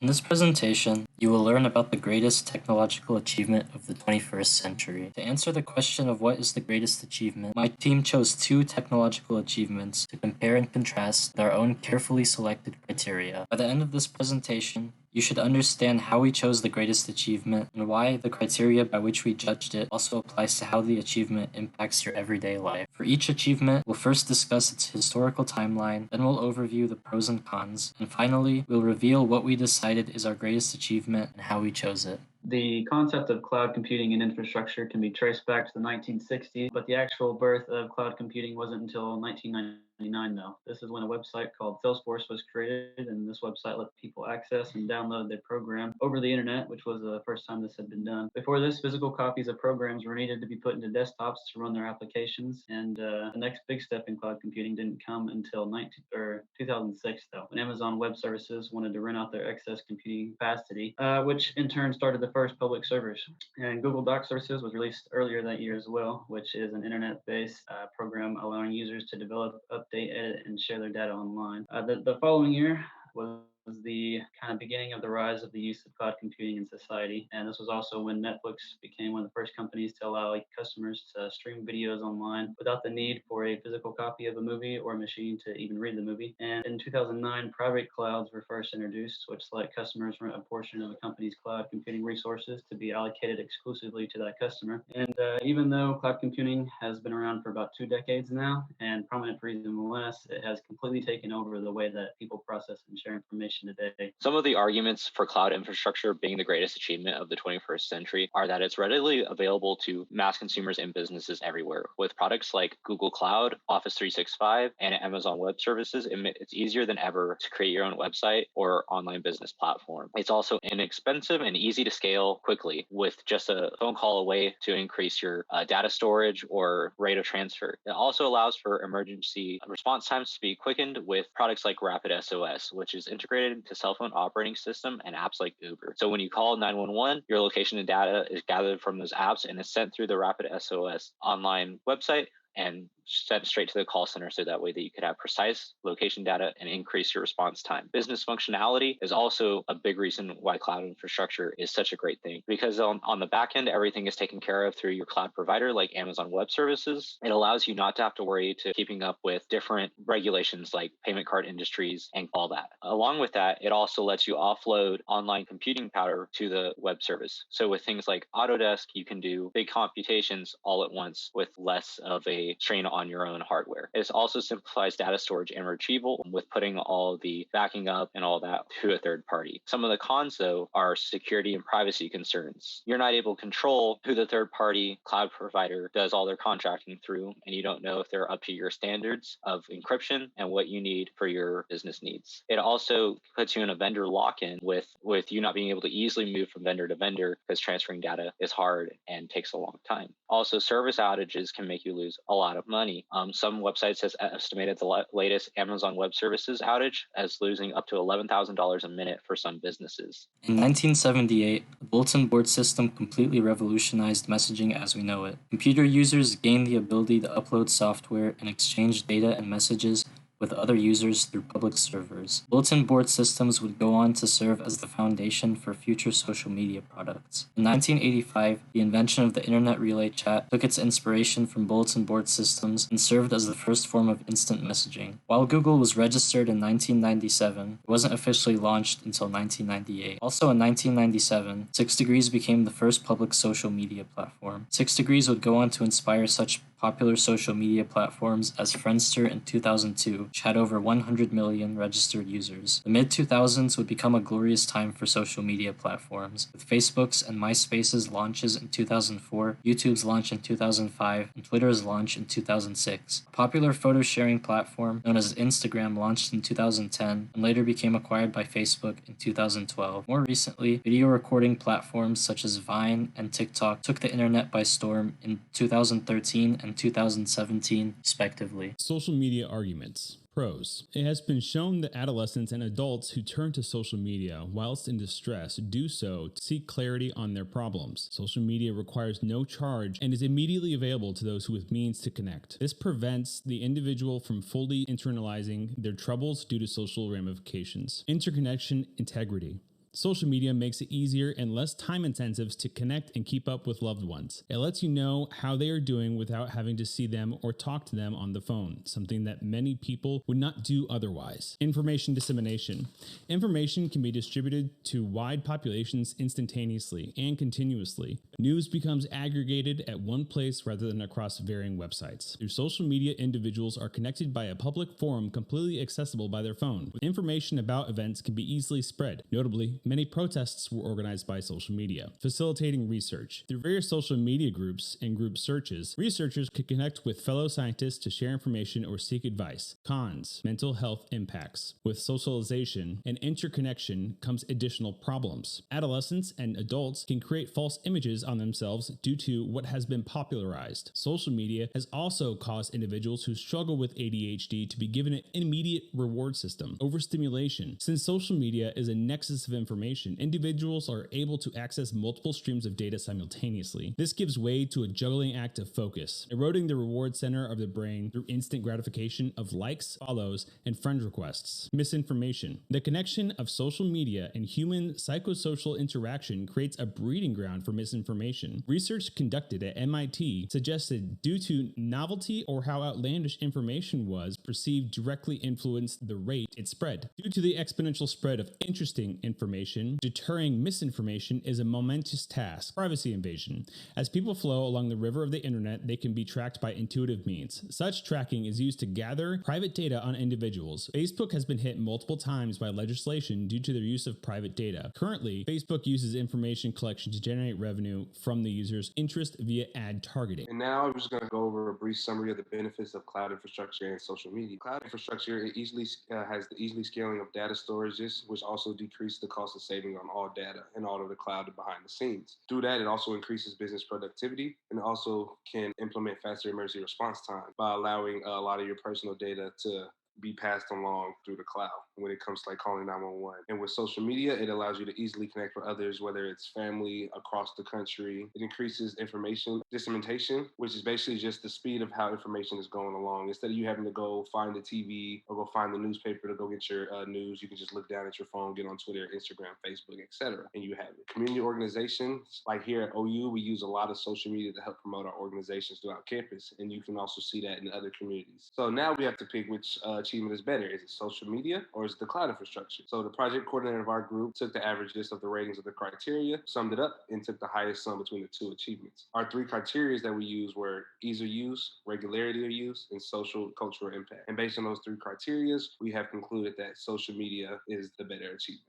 In this presentation, you will learn about the greatest technological achievement of the 21st century. To answer the question of what is the greatest achievement, my team chose two technological achievements to compare and contrast with our own carefully selected criteria. By the end of this presentation, you should understand how we chose the greatest achievement and why the criteria by which we judged it also applies to how the achievement impacts your everyday life. For each achievement, we'll first discuss its historical timeline, then we'll overview the pros and cons, and finally, we'll reveal what we decided is our greatest achievement and how we chose it. The concept of cloud computing and infrastructure can be traced back to the 1960s, but the actual birth of cloud computing wasn't until 1999, though. This is when a website called Salesforce was created, and this website let people access and download their program over the internet, which was the first time this had been done. Before this, physical copies of programs were needed to be put into desktops to run their applications, and the next big step in cloud computing didn't come until 2006, though, when Amazon Web Services wanted to rent out their excess computing capacity, which in turn started the first public servers. And Google Doc Services was released earlier that year as well, which is an internet-based program allowing users to develop, update, edit, and share their data online. The following year was the kind of beginning of the rise of the use of cloud computing in society. And this was also when Netflix became one of the first companies to allow customers to stream videos online without the need for a physical copy of a movie or a machine to even read the movie. And in 2009, private clouds were first introduced, which let customers rent a portion of a company's cloud computing resources to be allocated exclusively to that customer. And even though cloud computing has been around for about 2 decades now and prominent for even less, it has completely taken over the way that people process and share information today. Some of the arguments for cloud infrastructure being the greatest achievement of the 21st century are that it's readily available to mass consumers and businesses everywhere. With products like Google Cloud, Office 365, and Amazon Web Services, it's easier than ever to create your own website or online business platform. It's also inexpensive and easy to scale quickly with just a phone call away to increase your data storage or rate of transfer. It also allows for emergency response times to be quickened with products like Rapid SOS, which is integrated into cell phone operating system and apps like Uber. So when you call 911, your location and data is gathered from those apps and is sent through the Rapid SOS online website and sent straight to the call center, so that way that you could have precise location data and increase your response time. Business functionality is also a big reason why cloud infrastructure is such a great thing, because on the back end, everything is taken care of through your cloud provider like Amazon Web Services. It allows you not to have to worry to keeping up with different regulations like payment card industries and all that. Along with that, it also lets you offload online computing power to the web service. So with things like Autodesk, you can do big computations all at once with less of a strain on your own hardware. It also simplifies data storage and retrieval with putting all the backing up and all that to a third party. Some of the cons, though, are security and privacy concerns. You're not able to control who the third party cloud provider does all their contracting through, and you don't know if they're up to your standards of encryption and what you need for your business needs. It also puts you in a vendor lock-in with you not being able to easily move from vendor to vendor, because transferring data is hard and takes a long time. Also, service outages can make you lose a lot of money. Some websites has estimated the latest Amazon Web Services outage as losing up to $11,000 a minute for some businesses. In 1978, the bulletin board system completely revolutionized messaging as we know it. Computer users gained the ability to upload software and exchange data and messages with other users through public servers. Bulletin board systems would go on to serve as the foundation for future social media products. In 1985, the invention of the Internet Relay Chat took its inspiration from bulletin board systems and served as the first form of instant messaging. While Google was registered in 1997, it wasn't officially launched until 1998. Also in 1997, 6 Degrees became the first public social media platform. 6 Degrees would go on to inspire such popular social media platforms as Friendster in 2002, which had over 100 million registered users. The mid-2000s would become a glorious time for social media platforms, with Facebook's and MySpace's launches in 2004, YouTube's launch in 2005, and Twitter's launch in 2006. A popular photo-sharing platform known as Instagram launched in 2010 and later became acquired by Facebook in 2012. More recently, video recording platforms such as Vine and TikTok took the internet by storm in 2013 and 2017, respectively. Social media arguments. Pros. It has been shown that adolescents and adults who turn to social media whilst in distress do so to seek clarity on their problems. Social media requires no charge and is immediately available to those who have means to connect. This prevents the individual from fully internalizing their troubles due to social ramifications. Interconnection integrity. Social media makes it easier and less time intensive to connect and keep up with loved ones. It lets you know how they are doing without having to see them or talk to them on the phone, something that many people would not do otherwise. Information dissemination. Information can be distributed to wide populations instantaneously and continuously. News becomes aggregated at one place rather than across varying websites. Through social media, individuals are connected by a public forum completely accessible by their phone. Information about events can be easily spread. Notably, many protests were organized by social media. Facilitating research. Through various social media groups and group searches, researchers could connect with fellow scientists to share information or seek advice. Cons: mental health impacts. With socialization and interconnection comes additional problems. Adolescents and adults can create false images on themselves due to what has been popularized. Social media has also caused individuals who struggle with ADHD to be given an immediate reward system. Overstimulation. Since social media is a nexus of information, individuals are able to access multiple streams of data simultaneously. This gives way to a juggling act of focus, eroding the reward center of the brain through instant gratification of likes, follows, and friend requests. Misinformation. The connection of social media and human psychosocial interaction creates a breeding ground for misinformation. Research conducted at MIT suggested due to novelty or how outlandish information was perceived directly influenced the rate it spread. Due to the exponential spread of interesting information, deterring misinformation is a momentous task. Privacy invasion. As people flow along the river of the internet, they can be tracked by intuitive means. Such tracking is used to gather private data on individuals. Facebook has been hit multiple times by legislation due to their use of private data. Currently, Facebook uses information collection to generate revenue from the user's interest via ad targeting. And now I'm just going to go over a brief summary of the benefits of cloud infrastructure and social media. Cloud infrastructure easily has the easily scaling of data storages, which also decrease the cost of saving on all data and all of the cloud behind the scenes. Through that, it also increases business productivity and also can implement faster emergency response time by allowing a lot of your personal data to be passed along through the cloud when it comes to like calling 911. And with social media, it allows you to easily connect with others, whether it's family across the country. It increases information dissemination, which is basically just the speed of how information is going along. Instead of you having to go find the TV or go find the newspaper to go get your news, you can just look down at your phone, get on Twitter, Instagram, Facebook, etc., and you have it. Community organizations, like here at OU, we use a lot of social media to help promote our organizations throughout campus, and you can also see that in other communities. So now we have to pick which achievement is better. Is it social media or is it the cloud infrastructure? So the project coordinator of our group took the averages of the ratings of the criteria, summed it up, and took the highest sum between the two achievements. Our three criteria that we used were ease of use, regularity of use, and social cultural impact. And based on those three criteria, we have concluded that social media is the better achievement.